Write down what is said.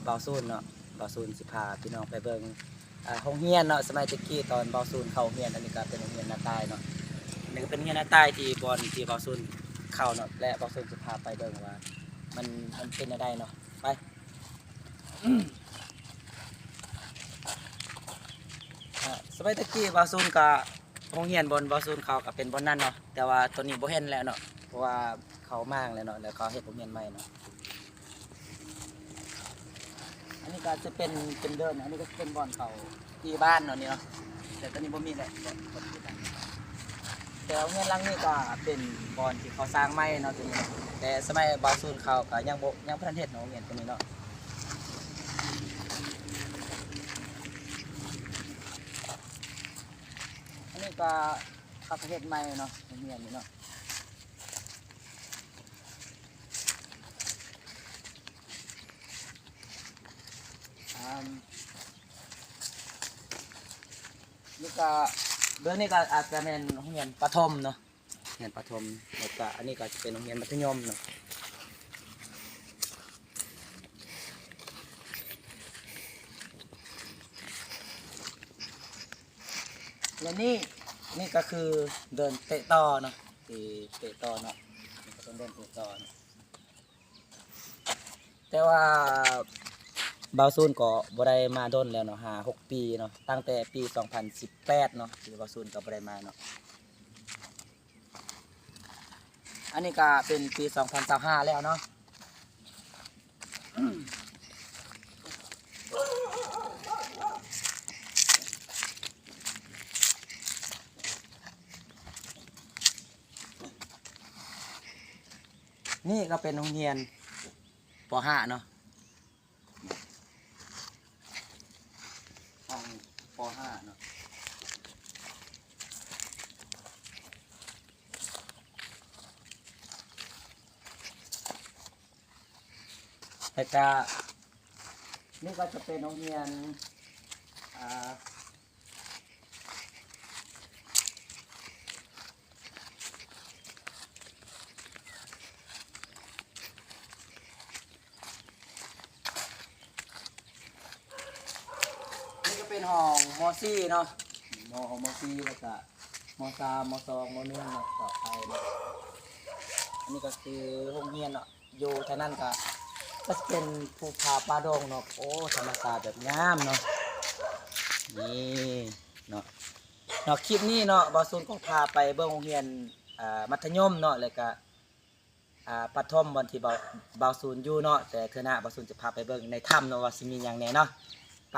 เบาซูนเนาะเบาซูนสิพาพี่น้องไปเบิ่งโรงเรียนเนาะสมัยตะกี้ตอนเบาซูนเข้าโรงเรียนอันนี้ก็เป็นโรงเรียนนาตายเนาะอันนี้ก็เป็นโรงเรียนนาตายที่บอนที่เบาซูนเข้าเนาะและเบาซูนสิพาไปเบิ่งว่ามันเป็นอะไรเนาะไปสมัยตะกี้เบาซูนก็โรงเรียนบนเบาซูนเขาก็เป็นบนนั่นเนาะแต่ว่าตัวนี้บ่เห็นแล้วเนาะเพราะว่าเขามางแล้วเนาะแล้วเขาเฮ็ดโรงเรียนใหม่เนาะอันนี้ก็จะเป็นเดินอันนี้ก็เป็นบอนเขาที่บ้านเนาะนี่เนาะแต่ตอนนี้บ่มีแล้วบ่ที่บ้านแต่โรงเรียนหลังนี้ก็เป็นบอนที่เขาสร้างใหม่เนาะตัวนี้เนาะแต่สมัยเบาซูนเขาก็ยังบ่ทันเฮ็ดเนาะโรงเรียนตัวนี้เนาะอันนี้ก็เขาเฮ็ดใหม่เนาะโรงเรียนนี่เนาะนี่ก็เบื้องนี้ก็อาจจะเป็นโรงเรียนประถมเนาะโรงเรียนประถมแล้วก็อันนี้ก็จะเป็นโรงเรียนมัธยมเนาะและนี่ก็คือเดินเตะต่อเนาะที่เตะต่อเนาะนี่ก็ต้องเดินเตะต่อเนาะแต่ว่าบาวซูนก็บ่ได้มาโดนแล้วเนาะ5-6 ปีเนาะตั้งแต่ปี2018เนาะที่บาวซูนก็บ่ได้มาเนาะอันนี้ก็เป็นปี2025แล้วเนาะนี่ก็เป็นโรงเรียนป .5 เนาะห้องป .5 เนาะแล้วก็นี่ก็จะเป็นโรงเรียนนี่ก็เป็นห้องม .4 เนาะม .4 แล้วก็ม .3 ม .2 ม .1 เนาะต่อไปเนาะอันนี้ก็คือโรงเรียนเนาะอยู่ทางนั้นก็จะเป็นภูผาป่าดงเนาะโอ้ธรรมชาติแบบงามเนาะนี่เนาะคลิปนี้เนาะบาวซูนก็พาไปเบิ่งโรงเรียนมัธยมเนาะแล้วก็ประถมวันที่บาวซูนอยู่เนาะแต่เทื่อหน้าบาวซูนจะพาไปเบิ่งในถ้ำเนาะว่าสิมีหยังแหน่เนาะไป